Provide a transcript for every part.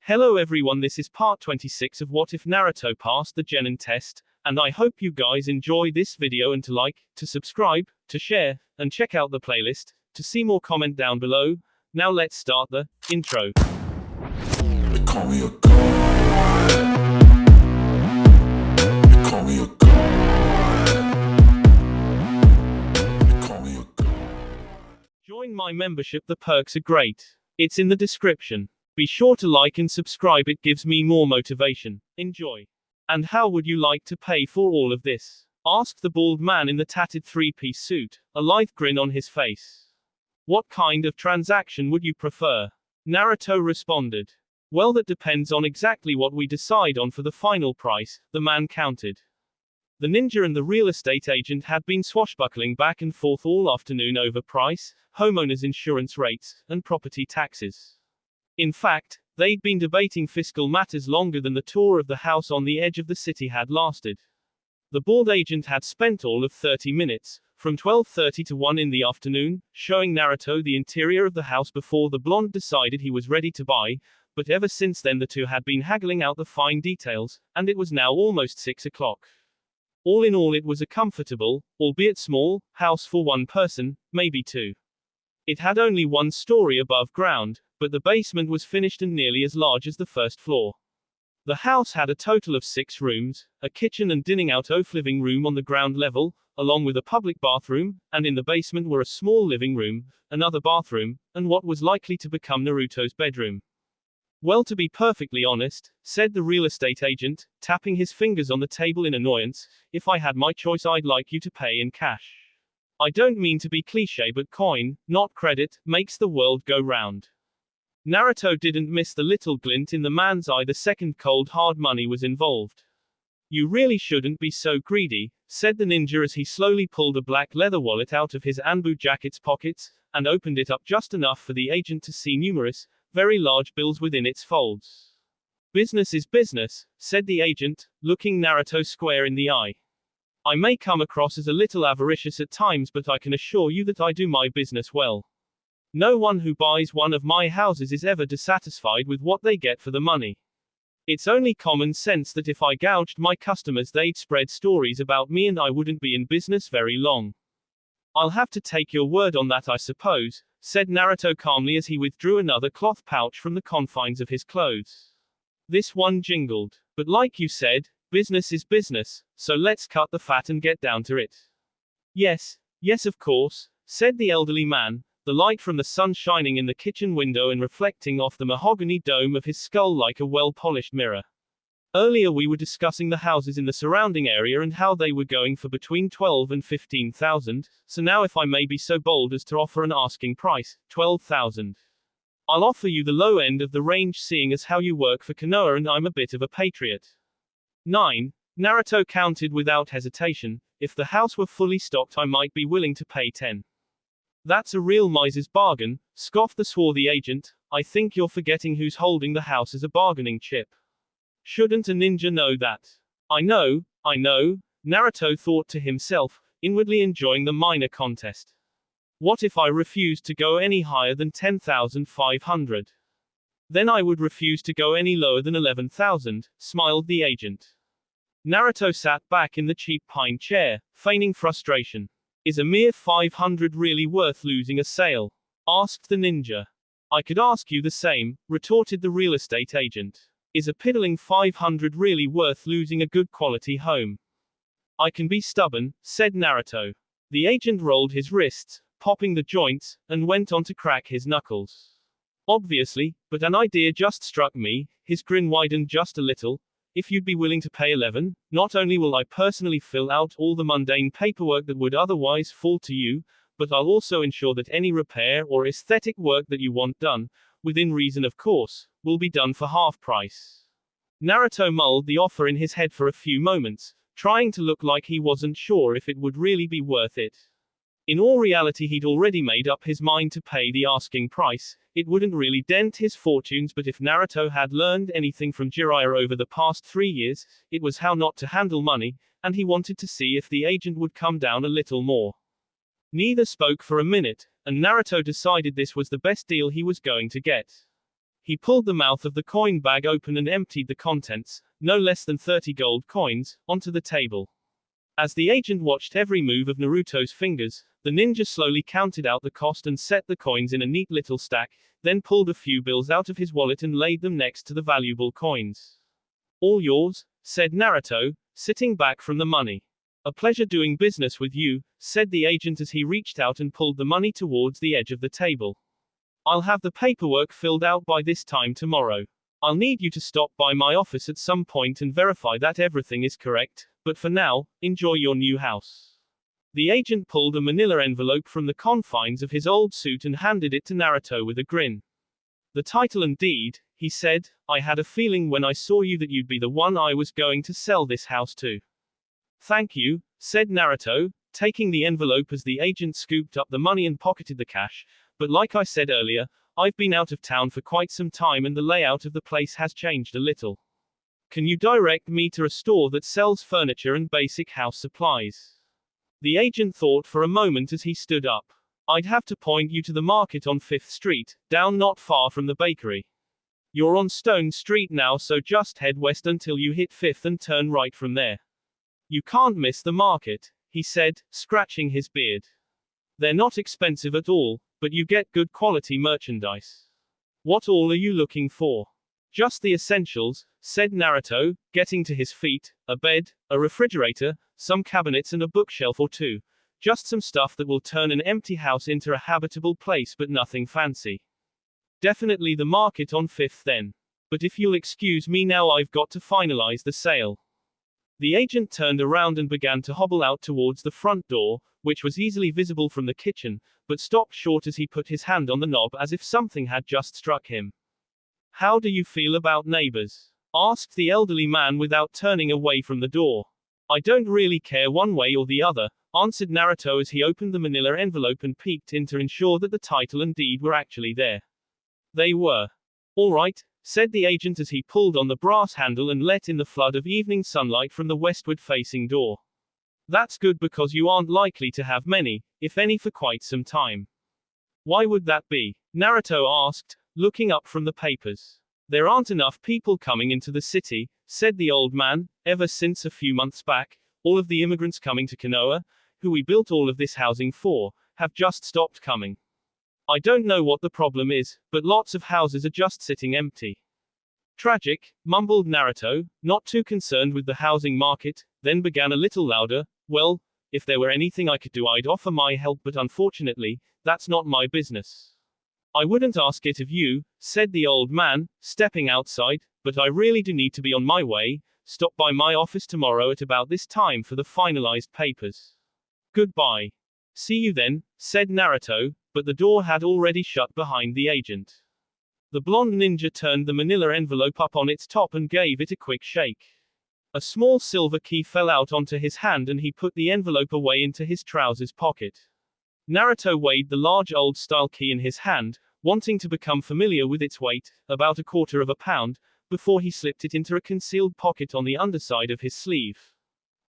Hello everyone, this is part 26 of What If Naruto Passed the Genin test, and I hope you guys enjoy this video and to like, to subscribe, to share, and check out the playlist, to see more comment down below. Now let's start the intro. They call me a god. They call me a god. They call me a god. Join my membership, the perks are great. It's in the description. Be sure to like and subscribe, it gives me more motivation. Enjoy. And how would you like to pay for all of this? Asked the bald man in the tattered three-piece suit, a lithe grin on his face. What kind of transaction would you prefer? Naruto responded. Well, that depends on exactly what we decide on for the final price, the man countered. The ninja and the real estate agent had been swashbuckling back and forth all afternoon over price, homeowners' insurance rates, and property taxes. In fact, they'd been debating fiscal matters longer than the tour of the house on the edge of the city had lasted. The bald agent had spent all of 30 minutes, from 12:30 to 1 in the afternoon, showing Naruto the interior of the house before the blonde decided he was ready to buy, but ever since then the two had been haggling out the fine details, and it was now almost 6 o'clock. All in all, it was a comfortable, albeit small, house for one person, maybe two. It had only one story above ground, but the basement was finished and nearly as large as the first floor. The house had a total of 6 rooms, a kitchen and dining-out living room on the ground level, along with a public bathroom, and in the basement were a small living room, another bathroom, and what was likely to become Naruto's bedroom. Well, to be perfectly honest, said the real estate agent, tapping his fingers on the table in annoyance, if I had my choice I'd like you to pay in cash. I don't mean to be cliché, but coin, not credit, makes the world go round. Naruto didn't miss the little glint in the man's eye the second cold hard money was involved. You really shouldn't be so greedy, said the ninja as he slowly pulled a black leather wallet out of his Anbu jacket's pockets, and opened it up just enough for the agent to see numerous, very large bills within its folds. Business is business, said the agent, looking Naruto square in the eye. I may come across as a little avaricious at times, but I can assure you that I do my business well. No one who buys one of my houses is ever dissatisfied with what they get for the money. It's only common sense that if I gouged my customers, they'd spread stories about me and I wouldn't be in business very long. I'll have to take your word on that, I suppose, said Naruto calmly as he withdrew another cloth pouch from the confines of his clothes. This one jingled. But like you said, business is business, so let's cut the fat and get down to it. Yes, of course, said the elderly man, the light from the sun shining in the kitchen window and reflecting off the mahogany dome of his skull like a well-polished mirror. Earlier we were discussing the houses in the surrounding area and how they were going for between 12 and 15,000, so now if I may be so bold as to offer an asking price, 12,000. I'll offer you the low end of the range, seeing as how you work for Konoha and I'm a bit of a patriot. 9. Naruto counted without hesitation. If the house were fully stocked I might be willing to pay 10. That's a real miser's bargain, scoffed the swarthy agent. I think you're forgetting who's holding the house as a bargaining chip. Shouldn't a ninja know that? I know, Naruto thought to himself, inwardly enjoying the minor contest. What if I refused to go any higher than 10,500? Then I would refuse to go any lower than 11,000, smiled the agent. Naruto sat back in the cheap pine chair, feigning frustration. Is a mere 500 really worth losing a sale? Asked the ninja. I could ask you the same, retorted the real estate agent. Is a piddling 500 really worth losing a good quality home? I can be stubborn, said Naruto. The agent rolled his wrists, popping the joints, and went on to crack his knuckles. Obviously, but an idea just struck me, his grin widened just a little. If you'd be willing to pay 11, not only will I personally fill out all the mundane paperwork that would otherwise fall to you, but I'll also ensure that any repair or aesthetic work that you want done, within reason of course, will be done for half price. Naruto mulled the offer in his head for a few moments, trying to look like he wasn't sure if it would really be worth it. In all reality, he'd already made up his mind to pay the asking price. It wouldn't really dent his fortunes, but if Naruto had learned anything from Jiraiya over the past 3 years, it was how not to handle money, and he wanted to see if the agent would come down a little more. Neither spoke for a minute, and Naruto decided this was the best deal he was going to get. He pulled the mouth of the coin bag open and emptied the contents, no less than 30 gold coins, onto the table. As the agent watched every move of Naruto's fingers, the ninja slowly counted out the cost and set the coins in a neat little stack, then pulled a few bills out of his wallet and laid them next to the valuable coins. All yours, said Naruto, sitting back from the money. A pleasure doing business with you, said the agent as he reached out and pulled the money towards the edge of the table. I'll have the paperwork filled out by this time tomorrow. I'll need you to stop by my office at some point and verify that everything is correct, but for now, enjoy your new house. The agent pulled a manila envelope from the confines of his old suit and handed it to Naruto with a grin. The title and deed, he said. I had a feeling when I saw you that you'd be the one I was going to sell this house to. Thank you, said Naruto, taking the envelope as the agent scooped up the money and pocketed the cash, but like I said earlier, I've been out of town for quite some time and the layout of the place has changed a little. Can you direct me to a store that sells furniture and basic house supplies? The agent thought for a moment as he stood up. I'd have to point you to the market on 5th Street, down not far from the bakery. You're on Stone Street now, so just head west until you hit 5th and turn right from there. You can't miss the market, he said, scratching his beard. They're not expensive at all, but you get good quality merchandise. What all are you looking for? Just the essentials, said Naruto, getting to his feet, a bed, a refrigerator, some cabinets and a bookshelf or two. Just some stuff that will turn an empty house into a habitable place, but nothing fancy. Definitely the market on 5th then. But if you'll excuse me now, I've got to finalize the sale. The agent turned around and began to hobble out towards the front door, which was easily visible from the kitchen, but stopped short as he put his hand on the knob as if something had just struck him. How do you feel about neighbors? Asked the elderly man without turning away from the door. I don't really care one way or the other, answered Naruto as he opened the manila envelope and peeked in to ensure that the title and deed were actually there. They were. All right, said the agent as he pulled on the brass handle and let in the flood of evening sunlight from the westward-facing door. That's good because you aren't likely to have many, if any, for quite some time. Why would that be? Naruto asked, looking up from the papers. There aren't enough people coming into the city, said the old man. Ever since a few months back, all of the immigrants coming to Konoha, who we built all of this housing for, have just stopped coming. I don't know what the problem is, but lots of houses are just sitting empty. Tragic, mumbled Naruto, not too concerned with the housing market, then began a little louder. Well, if there were anything I could do, I'd offer my help, but unfortunately, that's not my business. I wouldn't ask it of you, said the old man, stepping outside, but I really do need to be on my way. Stop by my office tomorrow at about this time for the finalized papers. Goodbye. See you then, said Naruto, but the door had already shut behind the agent. The blonde ninja turned the manila envelope up on its top and gave it a quick shake. A small silver key fell out onto his hand and he put the envelope away into his trousers pocket. Naruto weighed the large old-style key in his hand, wanting to become familiar with its weight, about 1/4 pound, before he slipped it into a concealed pocket on the underside of his sleeve.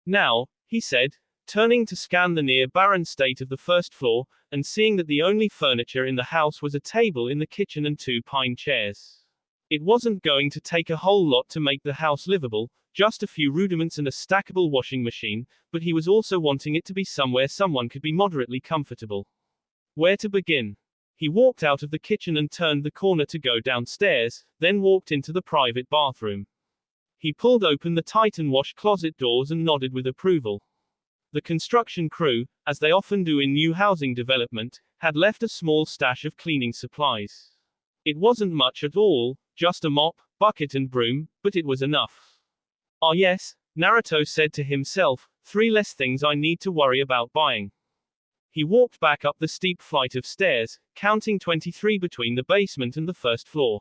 Now, he said, turning to scan the near barren state of the first floor, and seeing that the only furniture in the house was a table in the kitchen and 2 pine chairs. It wasn't going to take a whole lot to make the house livable, just a few rudiments and a stackable washing machine, but he was also wanting it to be somewhere someone could be moderately comfortable. Where to begin? He walked out of the kitchen and turned the corner to go downstairs, then walked into the private bathroom. He pulled open the Titan wash closet doors and nodded with approval. The construction crew, as they often do in new housing development, had left a small stash of cleaning supplies. It wasn't much at all, just a mop, bucket and broom, but it was enough. Ah yes, Naruto said to himself, 3 less things I need to worry about buying. He walked back up the steep flight of stairs, counting 23 between the basement and the first floor.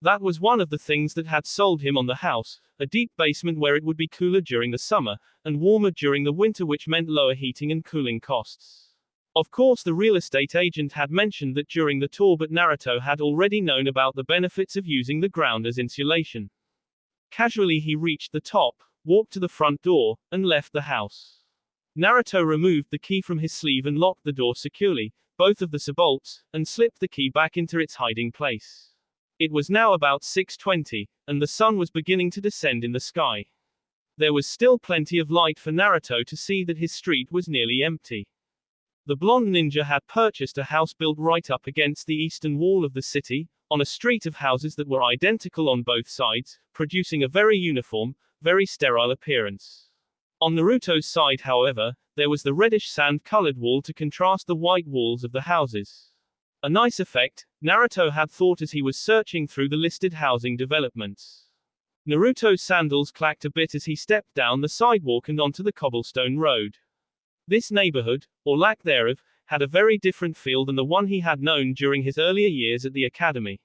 That was one of the things that had sold him on the house, a deep basement where it would be cooler during the summer, and warmer during the winter, which meant lower heating and cooling costs. Of course, the real estate agent had mentioned that during the tour, but Naruto had already known about the benefits of using the ground as insulation. Casually he reached the top, walked to the front door, and left the house. Naruto removed the key from his sleeve and locked the door securely, both of the bolts, and slipped the key back into its hiding place. It was now about 6:20, and the sun was beginning to descend in the sky. There was still plenty of light for Naruto to see that his street was nearly empty. The blonde ninja had purchased a house built right up against the eastern wall of the city, on a street of houses that were identical on both sides, producing a very uniform, very sterile appearance. On Naruto's side, however, there was the reddish sand-colored wall to contrast the white walls of the houses. A nice effect, Naruto had thought as he was searching through the listed housing developments. Naruto's sandals clacked a bit as he stepped down the sidewalk and onto the cobblestone road. This neighborhood, or lack thereof, had a very different feel than the one he had known during his earlier years at the academy.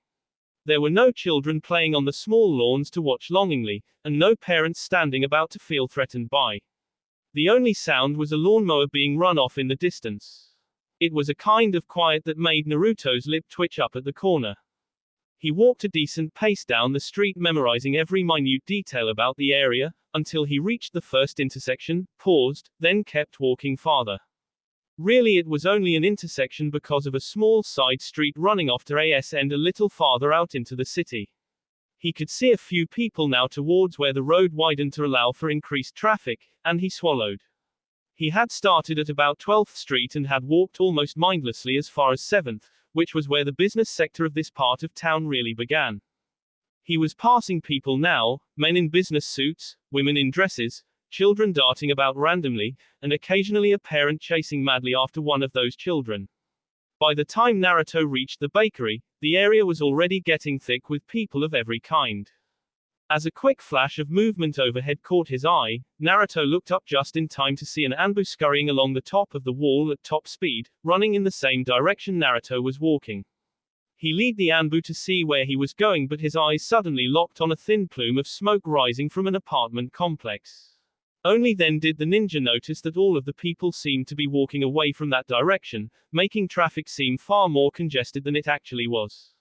There were no children playing on the small lawns to watch longingly, and no parents standing about to feel threatened by. The only sound was a lawnmower being run off in the distance. It was a kind of quiet that made Naruto's lip twitch up at the corner. He walked a decent pace down the street, memorizing every minute detail about the area, until he reached the first intersection, paused, then kept walking farther. Really, it was only an intersection because of a small side street running off to its end a little farther out into the city. He could see a few people now towards where the road widened to allow for increased traffic, and he swallowed. He had started at about 12th Street and had walked almost mindlessly as far as 7th, which was where the business sector of this part of town really began. He was passing people now, men in business suits, women in dresses, children darting about randomly, and occasionally a parent chasing madly after one of those children. By the time Naruto reached the bakery, the area was already getting thick with people of every kind. As a quick flash of movement overhead caught his eye, Naruto looked up just in time to see an Anbu scurrying along the top of the wall at top speed, running in the same direction Naruto was walking. He led the Anbu to see where he was going, but his eyes suddenly locked on a thin plume of smoke rising from an apartment complex. Only then did the ninja notice that all of the people seemed to be walking away from that direction, making traffic seem far more congested than it actually was.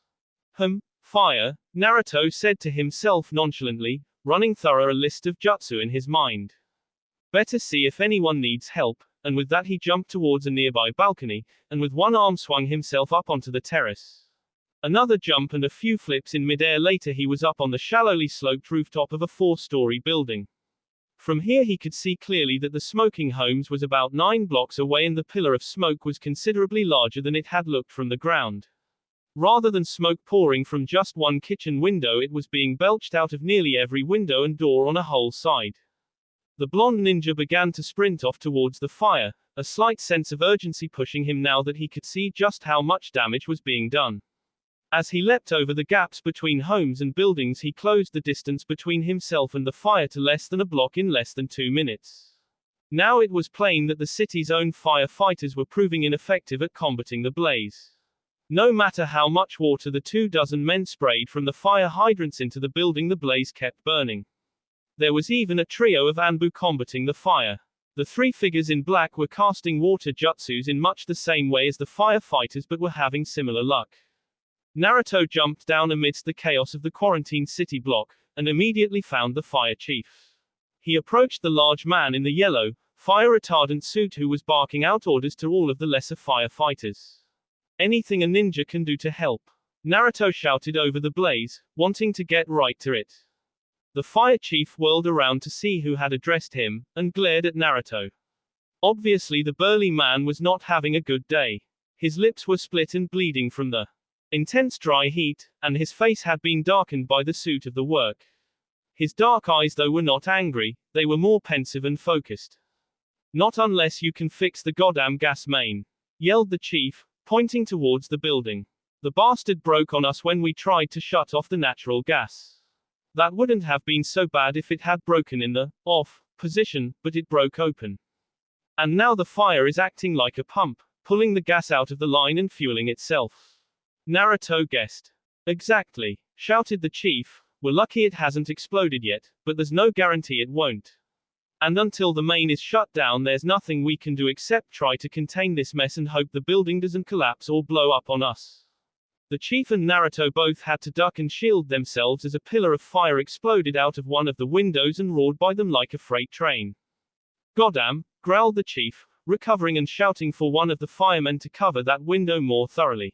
Fire, Naruto said to himself nonchalantly, running through a list of jutsu in his mind. Better see if anyone needs help, and with that he jumped towards a nearby balcony, and with one arm swung himself up onto the terrace. Another jump and a few flips in midair later he was up on the shallowly sloped rooftop of a 4-story building. From here he could see clearly that the smoking homes was about 9 blocks away, and the pillar of smoke was considerably larger than it had looked from the ground. Rather than smoke pouring from just one kitchen window, it was being belched out of nearly every window and door on a whole side. The blonde ninja began to sprint off towards the fire, a slight sense of urgency pushing him now that he could see just how much damage was being done. As he leapt over the gaps between homes and buildings, he closed the distance between himself and the fire to less than a block in less than 2 minutes. Now it was plain that the city's own firefighters were proving ineffective at combating the blaze. No matter how much water the 24 men sprayed from the fire hydrants into the building, the blaze kept burning. There was even a trio of Anbu combating the fire. The 3 figures in black were casting water jutsus in much the same way as the firefighters, but were having similar luck. Naruto jumped down amidst the chaos of the quarantine city block, and immediately found the fire chief. He approached the large man in the yellow, fire retardant suit who was barking out orders to all of the lesser firefighters. Anything a ninja can do to help, Naruto shouted over the blaze, wanting to get right to it. The fire chief whirled around to see who had addressed him, and glared at Naruto. Obviously the burly man was not having a good day. His lips were split and bleeding from the intense dry heat, and his face had been darkened by the suit of the work. His dark eyes though were not angry, they were more pensive and focused. Not unless you can fix the goddamn gas main, yelled the chief, pointing towards the building. The bastard broke on us when we tried to shut off the natural gas. That wouldn't have been so bad if it had broken in the off position, but it broke open. And now the fire is acting like a pump, pulling the gas out of the line and fueling itself. Naruto guessed. Exactly, shouted the chief. We're lucky it hasn't exploded yet, but there's no guarantee it won't. And until the main is shut down, there's nothing we can do except try to contain this mess and hope the building doesn't collapse or blow up on us. The chief and Naruto both had to duck and shield themselves as a pillar of fire exploded out of one of the windows and roared by them like a freight train. Goddamn, growled the chief, recovering and shouting for one of the firemen to cover that window more thoroughly.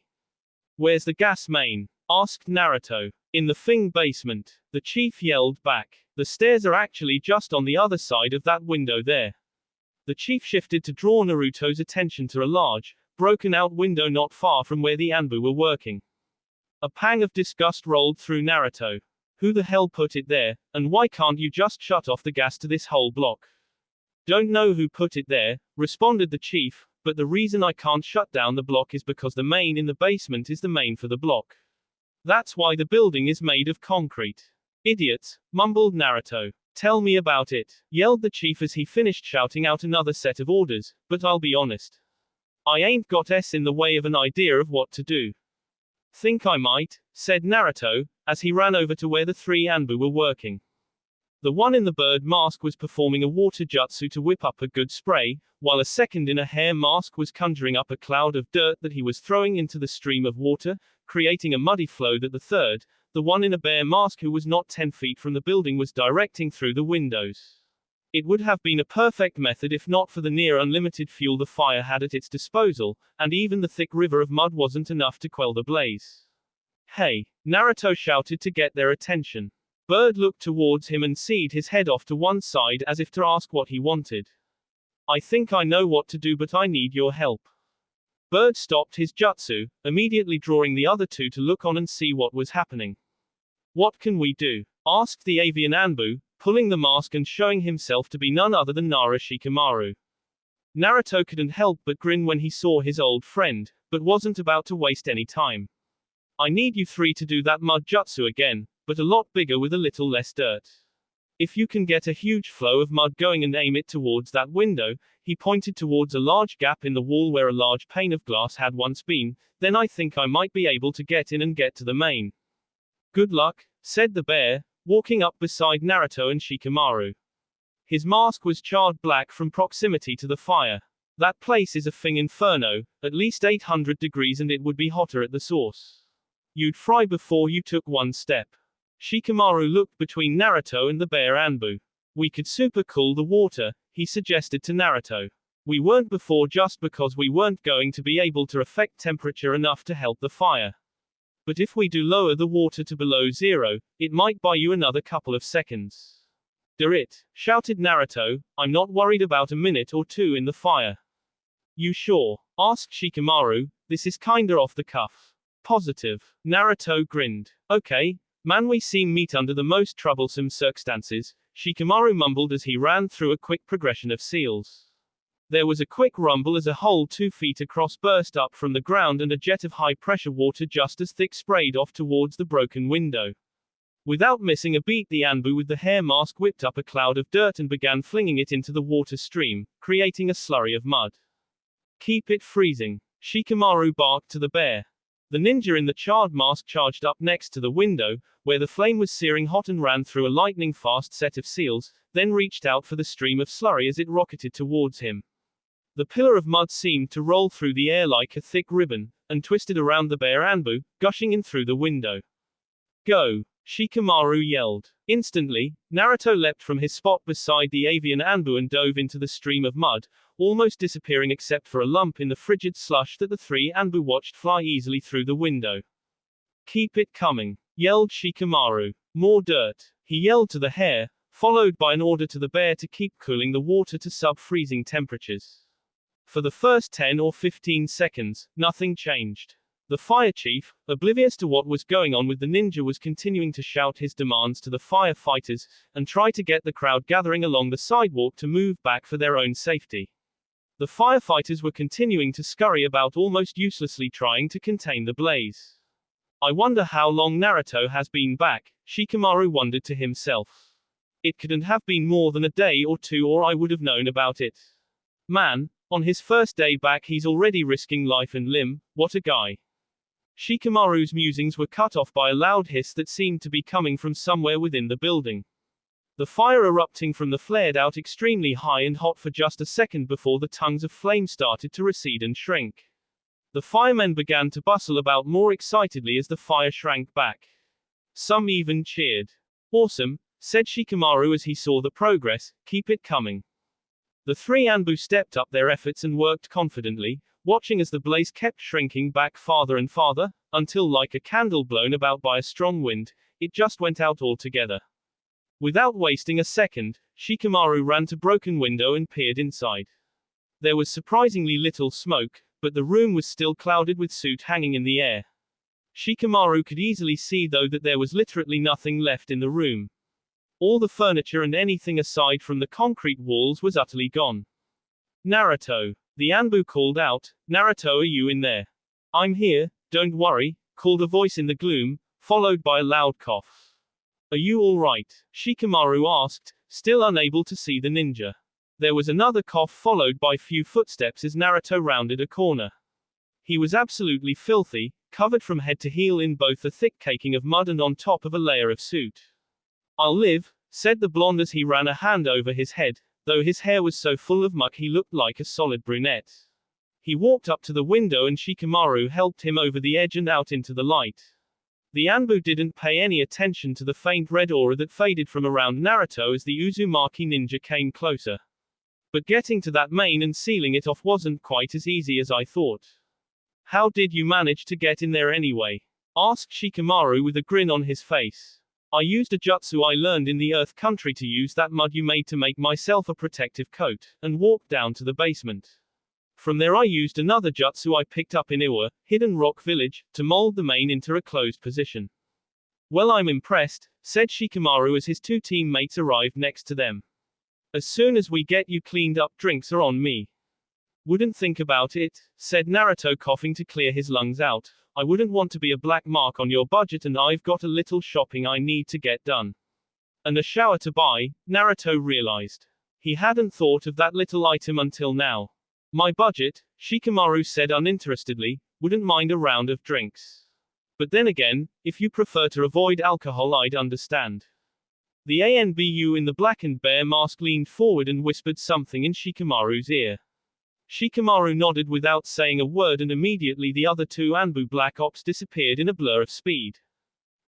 Where's the gas main? asked Naruto. In the Thing basement, the chief yelled back. The stairs are actually just on the other side of that window there. The chief shifted to draw Naruto's attention to a large, broken-out window not far from where the Anbu were working. A pang of disgust rolled through Naruto. Who the hell put it there, and why can't you just shut off the gas to this whole block? Don't know who put it there, responded the chief, but the reason I can't shut down the block is because the main in the basement is the main for the block. That's why the building is made of concrete. Idiots, mumbled Naruto. Tell me about it, yelled the chief as he finished shouting out another set of orders, but I'll be honest. I ain't got in the way of an idea of what to do. Think I might, said Naruto, as he ran over to where the three Anbu were working. The one in the bird mask was performing a water jutsu to whip up a good spray, while a second in a hair mask was conjuring up a cloud of dirt that he was throwing into the stream of water, creating a muddy flow that the third, the one in a bear mask who was not 10 feet from the building, was directing through the windows. It would have been a perfect method if not for the near unlimited fuel the fire had at its disposal, and even the thick river of mud wasn't enough to quell the blaze. Hey, Naruto shouted to get their attention. Bird looked towards him and seed his head off to one side as if to ask what he wanted. I think I know what to do, but I need your help. Bird stopped his jutsu, immediately drawing the other two to look on and see what was happening. What can we do? Asked the avian Anbu, pulling the mask and showing himself to be none other than Nara Shikamaru. Naruto couldn't help but grin when he saw his old friend, but wasn't about to waste any time. I need you three to do that mud jutsu again, but a lot bigger with a little less dirt. If you can get a huge flow of mud going and aim it towards that window, he pointed towards a large gap in the wall where a large pane of glass had once been, then I think I might be able to get in and get to the main. Good luck, said the bear, walking up beside Naruto and Shikamaru. His mask was charred black from proximity to the fire. That place is a Thing inferno, at least 800 degrees, and it would be hotter at the source. You'd fry before you took one step. Shikamaru looked between Naruto and the bear Anbu. We could super cool the water, he suggested to Naruto. We weren't before just because we weren't going to be able to affect temperature enough to help the fire. But if we do lower the water to below zero, it might buy you another couple of seconds. Do it, shouted Naruto, I'm not worried about a minute or two in the fire. You sure? Asked Shikamaru, this is kinda off the cuff. Positive. Naruto grinned. Okay, man, we seem meet under the most troublesome circumstances, Shikamaru mumbled as he ran through a quick progression of seals. There was a quick rumble as a hole 2 feet across burst up from the ground and a jet of high-pressure water just as thick sprayed off towards the broken window. Without missing a beat, the Anbu with the hair mask whipped up a cloud of dirt and began flinging it into the water stream, creating a slurry of mud. Keep it freezing, Shikamaru barked to the bear. The ninja in the charred mask charged up next to the window, where the flame was searing hot, and ran through a lightning-fast set of seals, then reached out for the stream of slurry as it rocketed towards him. The pillar of mud seemed to roll through the air like a thick ribbon, and twisted around the bear Anbu, gushing in through the window. Go! Shikamaru yelled. Instantly, Naruto leapt from his spot beside the avian Anbu and dove into the stream of mud, almost disappearing except for a lump in the frigid slush that the three Anbu watched fly easily through the window. Keep it coming, yelled Shikamaru. More dirt, he yelled to the hare, followed by an order to the bear to keep cooling the water to sub-freezing temperatures. For the first 10 or 15 seconds, nothing changed. The fire chief, oblivious to what was going on with the ninja, was continuing to shout his demands to the firefighters, and try to get the crowd gathering along the sidewalk to move back for their own safety. The firefighters were continuing to scurry about, almost uselessly trying to contain the blaze. I wonder how long Naruto has been back, Shikamaru wondered to himself. It couldn't have been more than a day or two, or I would have known about it. Man, on his first day back he's already risking life and limb, what a guy. Shikamaru's musings were cut off by a loud hiss that seemed to be coming from somewhere within the building. The fire erupting from the flared out extremely high and hot for just a second before the tongues of flame started to recede and shrink. The firemen began to bustle about more excitedly as the fire shrank back. Some even cheered. Awesome, said Shikamaru as he saw the progress, keep it coming. The three Anbu stepped up their efforts and worked confidently, watching as the blaze kept shrinking back farther and farther, until like a candle blown about by a strong wind, it just went out altogether. Without wasting a second, Shikamaru ran to broken window and peered inside. There was surprisingly little smoke, but the room was still clouded with soot hanging in the air. Shikamaru could easily see though that there was literally nothing left in the room. All the furniture and anything aside from the concrete walls was utterly gone. Naruto. The Anbu called out, "Naruto, are you in there?" "I'm here, don't worry," called a voice in the gloom, followed by a loud cough. "Are you all right?" Shikamaru asked, still unable to see the ninja. There was another cough followed by few footsteps as Naruto rounded a corner. He was absolutely filthy, covered from head to heel in both a thick caking of mud and on top of a layer of soot. "I'll live," said the blonde as he ran a hand over his head, though his hair was so full of muck he looked like a solid brunette. He walked up to the window and Shikamaru helped him over the edge and out into the light. The Anbu didn't pay any attention to the faint red aura that faded from around Naruto as the Uzumaki ninja came closer. But getting to that mane and sealing it off wasn't quite as easy as I thought. "How did you manage to get in there anyway?" asked Shikamaru with a grin on his face. "I used a jutsu I learned in the Earth Country to use that mud you made to make myself a protective coat, and walked down to the basement. From there I used another jutsu I picked up in Iwa, Hidden Rock Village, to mold the mane into a closed position." "Well, I'm impressed," said Shikamaru as his two teammates arrived next to them. "As soon as we get you cleaned up, drinks are on me." "Wouldn't think about it," said Naruto coughing to clear his lungs out. "I wouldn't want to be a black mark on your budget and I've got a little shopping I need to get done. And a shower to buy," Naruto realized. He hadn't thought of that little item until now. "My budget," Shikamaru said uninterestedly, "wouldn't mind a round of drinks. But then again, if you prefer to avoid alcohol I'd understand." The ANBU in the blackened bear mask leaned forward and whispered something in Shikamaru's ear. Shikamaru nodded without saying a word and immediately the other two Anbu Black Ops disappeared in a blur of speed.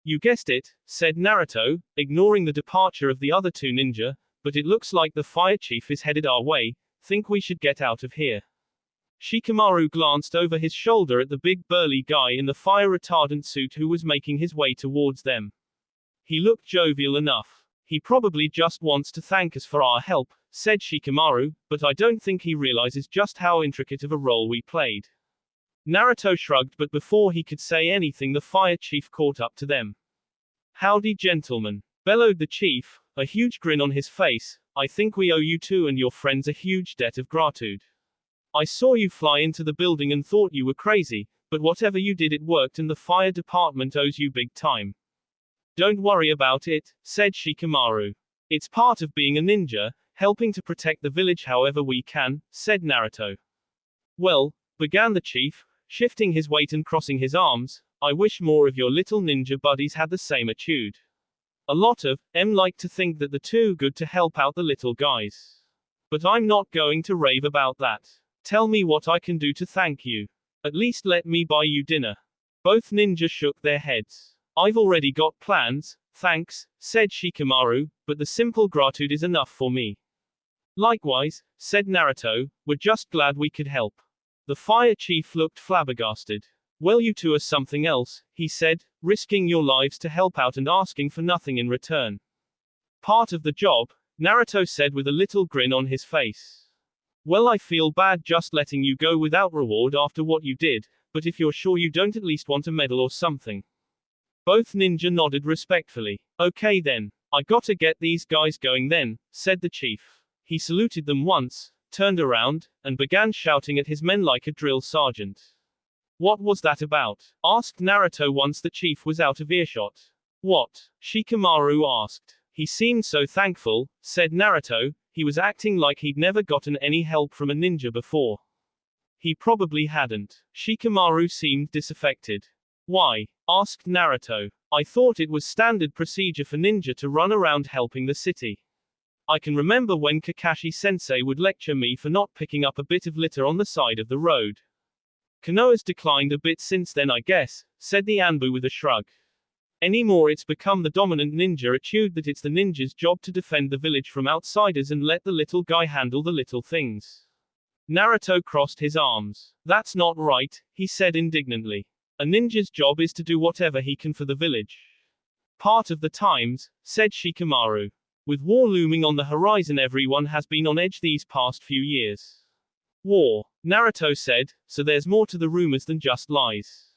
"You guessed it," said Naruto, ignoring the departure of the other two ninja, "but it looks like the fire chief is headed our way. Think we should get out of here." Shikamaru glanced over his shoulder at the big burly guy in the fire retardant suit who was making his way towards them. He looked jovial enough. "He probably just wants to thank us for our help," said Shikamaru, "but I don't think he realizes just how intricate of a role we played." Naruto shrugged, but before he could say anything the fire chief caught up to them. "Howdy, gentlemen," bellowed the chief, a huge grin on his face. "I think we owe you two and your friends a huge debt of gratitude. I saw you fly into the building and thought you were crazy, but whatever you did it worked and the fire department owes you big time." "Don't worry about it," said Shikamaru. "It's part of being a ninja, helping to protect the village however we can," said Naruto. "Well," began the chief, shifting his weight and crossing his arms, "I wish more of your little ninja buddies had the same attitude. A lot of them like to think that they're too good to help out the little guys. But I'm not going to rave about that. Tell me what I can do to thank you. At least let me buy you dinner." Both ninjas shook their heads. "I've already got plans, thanks," said Shikamaru, "but the simple gratitude is enough for me." "Likewise," said Naruto, "we're just glad we could help." The fire chief looked flabbergasted. "Well, you two are something else," he said, "risking your lives to help out and asking for nothing in return." "Part of the job," Naruto said with a little grin on his face. "Well, I feel bad just letting you go without reward after what you did, but if you're sure you don't at least want a medal or something." Both ninja nodded respectfully. "Okay then. I gotta get these guys going then," said the chief. He saluted them once, turned around, and began shouting at his men like a drill sergeant. "What was that about?" asked Naruto once the chief was out of earshot. "What?" Shikamaru asked. "He seemed so thankful," said Naruto, "he was acting like he'd never gotten any help from a ninja before." "He probably hadn't." Shikamaru seemed disaffected. "Why?" asked Naruto. "I thought it was standard procedure for ninja to run around helping the city. I can remember when Kakashi-sensei would lecture me for not picking up a bit of litter on the side of the road. Konoha's declined a bit since then I guess," said the Anbu with a shrug. "Anymore it's become the dominant ninja attitude that it's the ninja's job to defend the village from outsiders and let the little guy handle the little things. Naruto crossed his arms. That's not right, he said indignantly. A ninja's job is to do whatever he can for the village. Part of the times, said Shikamaru. With war looming on the horizon, everyone has been on edge these past few years. War, Naruto said, so there's more to the rumors than just lies.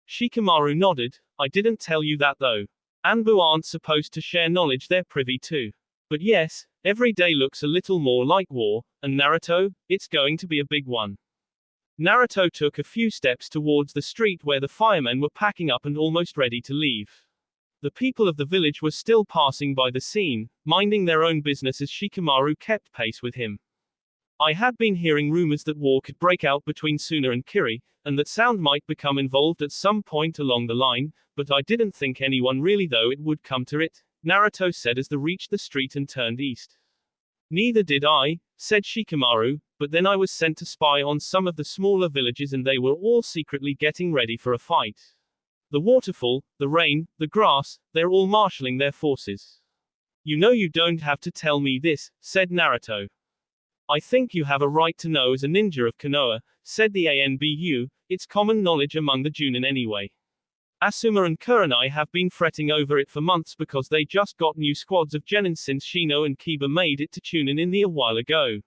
Shikamaru nodded. I didn't tell you that though. Anbu aren't supposed to share knowledge they're privy to. But yes, every day looks a little more like war, and Naruto, it's going to be a big one. Naruto took a few steps towards the street where the firemen were packing up and almost ready to leave. The people of the village were still passing by the scene, minding their own business as Shikamaru kept pace with him. I had been hearing rumors that war could break out between Suna and Kiri, and that Sound might become involved at some point along the line, but I didn't think anyone really though it would come to it, Naruto said as they reached the street and turned east. Neither did I, said Shikamaru, but then I was sent to spy on some of the smaller villages and they were all secretly getting ready for a fight. The waterfall, the rain, the grass, they're all marshalling their forces. You know you don't have to tell me this, said Naruto. I think you have a right to know as a ninja of Konoha, said the Anbu, it's common knowledge among the Junin anyway. Asuma and Kurenai have been fretting over it for months because they just got new squads of Genin since Shino and Kiba made it to Chunin in the a while ago.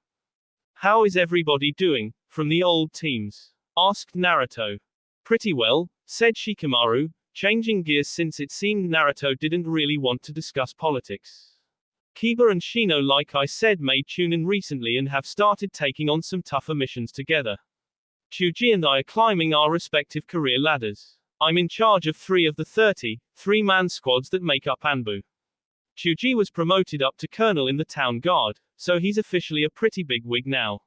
How is everybody doing, from the old teams? Asked Naruto. Pretty well, said Shikamaru, changing gears since it seemed Naruto didn't really want to discuss politics. Kiba and Shino, like I said, made Chunin recently and have started taking on some tougher missions together. Chuji and I are climbing our respective career ladders. I'm in charge of 3 of the 30, 3-man squads that make up Anbu. Chuji was promoted up to colonel in the town guard, so he's officially a pretty big wig now.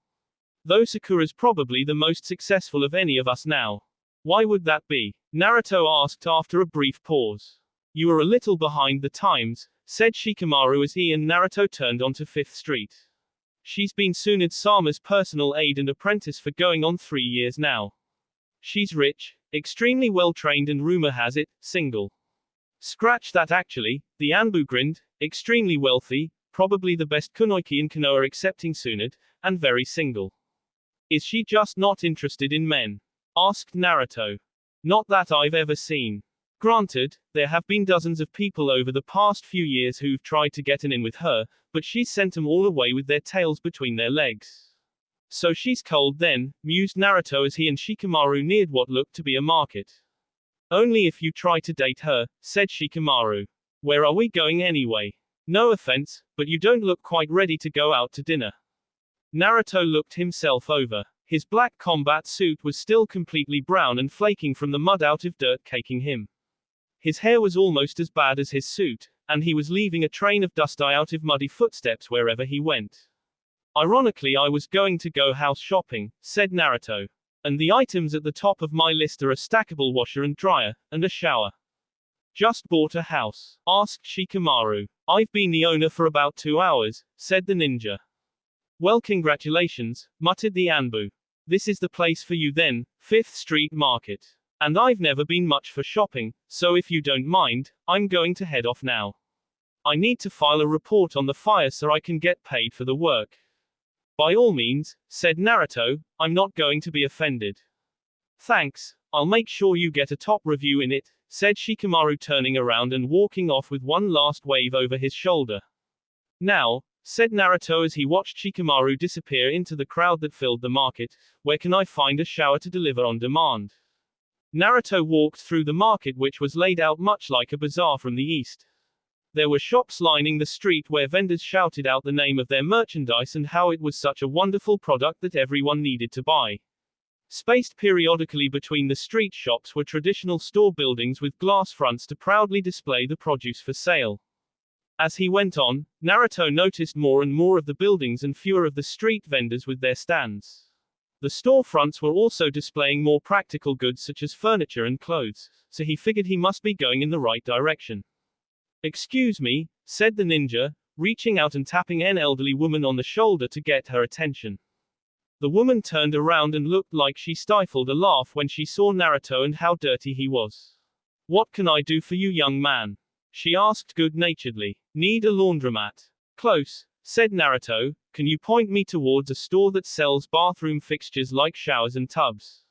Though Sakura's probably the most successful of any of us now. Why would that be? Naruto asked after a brief pause. You are a little behind the times, said Shikamaru as he and Naruto turned onto 5th Street. She's been Tsunade-sama's personal aide and apprentice for going on 3 years now. She's rich, extremely well trained and rumor has it, single. Scratch that actually, the Anbu grinned, extremely wealthy, probably the best kunoichi in Konoha excepting Tsunade, and very single. Is she just not interested in men? Asked Naruto. Not that I've ever seen. Granted, there have been dozens of people over the past few years who've tried to get in with her, but she's sent them all away with their tails between their legs. So she's cold then, mused Naruto as he and Shikamaru neared what looked to be a market. Only if you try to date her, said Shikamaru. Where are we going anyway? No offense, but you don't look quite ready to go out to dinner. Naruto looked himself over. His black combat suit was still completely brown and flaking from the mud out of dirt caking him. His hair was almost as bad as his suit, and he was leaving a train of dust out of muddy footsteps wherever he went. Ironically, I was going to go house shopping, said Naruto. And the items at the top of my list are a stackable washer and dryer, and a shower. Just bought a house? Asked Shikamaru. I've been the owner for about 2 hours, said the ninja. Well, congratulations, muttered the Anbu. This is the place for you then, 5th Street Market. And I've never been much for shopping, so if you don't mind, I'm going to head off now. I need to file a report on the fire so I can get paid for the work. By all means, said Naruto, I'm not going to be offended. Thanks, I'll make sure you get a top review in it, said Shikamaru turning around and walking off with one last wave over his shoulder. Now, said Naruto as he watched Shikamaru disappear into the crowd that filled the market, where can I find a shower to deliver on demand? Naruto walked through the market, which was laid out much like a bazaar from the east. There were shops lining the street where vendors shouted out the name of their merchandise and how it was such a wonderful product that everyone needed to buy. Spaced periodically between the street shops were traditional store buildings with glass fronts to proudly display the produce for sale. As he went on, Naruto noticed more and more of the buildings and fewer of the street vendors with their stands. The storefronts were also displaying more practical goods such as furniture and clothes, so he figured he must be going in the right direction. Excuse me, said the ninja, reaching out and tapping an elderly woman on the shoulder to get her attention. The woman turned around and looked like she stifled a laugh when she saw Naruto and how dirty he was. What can I do for you, young man? She asked good-naturedly. Need a laundromat? Close, said Naruto, Can you point me towards a store that sells bathroom fixtures like showers and tubs?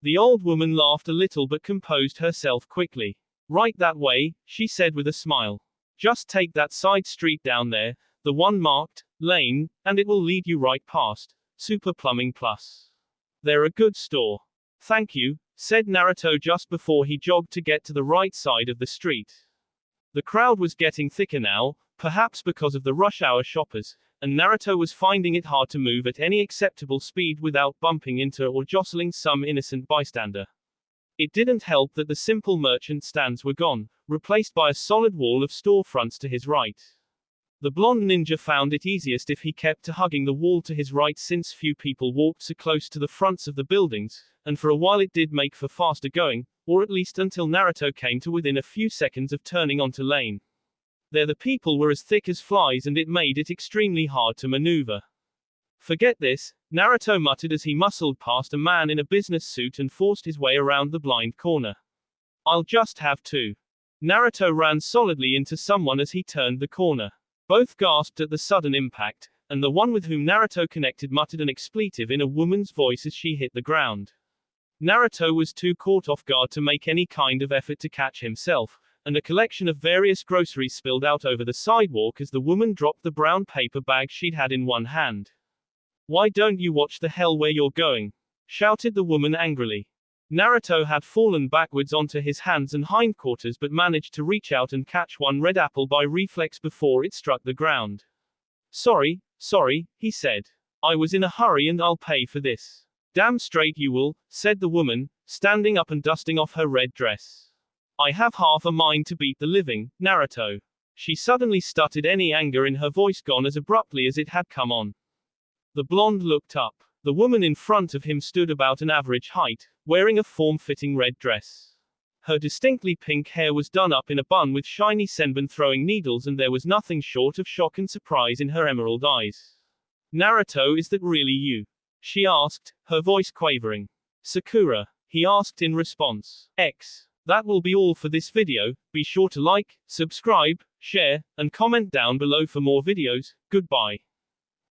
The old woman laughed a little but composed herself quickly. Right that way, she said with a smile. Just take that side street down there, the one marked Lane, and it will lead you right past Super Plumbing Plus. They're a good store. Thank you, said Naruto just before he jogged to get to the right side of the street. The crowd was getting thicker now, perhaps because of the rush hour shoppers, and Naruto was finding it hard to move at any acceptable speed without bumping into or jostling some innocent bystander. It didn't help that the simple merchant stands were gone, replaced by a solid wall of storefronts to his right. The blonde ninja found it easiest if he kept to hugging the wall to his right since few people walked so close to the fronts of the buildings, and for a while it did make for faster going, or at least until Naruto came to within a few seconds of turning onto Lane. There the people were as thick as flies and it made it extremely hard to maneuver. Forget this, Naruto muttered as he muscled past a man in a business suit and forced his way around the blind corner. I'll just have to. Naruto ran solidly into someone as he turned the corner. Both gasped at the sudden impact, and the one with whom Naruto connected muttered an expletive in a woman's voice as she hit the ground. Naruto was too caught off guard to make any kind of effort to catch himself, and a collection of various groceries spilled out over the sidewalk as the woman dropped the brown paper bag she'd had in one hand. Why don't you watch the hell where you're going? Shouted the woman angrily. Naruto had fallen backwards onto his hands and hindquarters but managed to reach out and catch one red apple by reflex before it struck the ground. Sorry, he said. I was in a hurry and I'll pay for this. Damn straight you will, said the woman, standing up and dusting off her red dress. I have half a mind to beat the living, Naruto. She suddenly stuttered, any anger in her voice gone as abruptly as it had come on. The blonde looked up. The woman in front of him stood about an average height, wearing a form-fitting red dress. Her distinctly pink hair was done up in a bun with shiny senbon throwing needles, and there was nothing short of shock and surprise in her emerald eyes. Naruto, is that really you? She asked, her voice quavering. Sakura, he asked in response. That will be all for this video. Be sure to like, subscribe, share, and comment down below for more videos. Goodbye.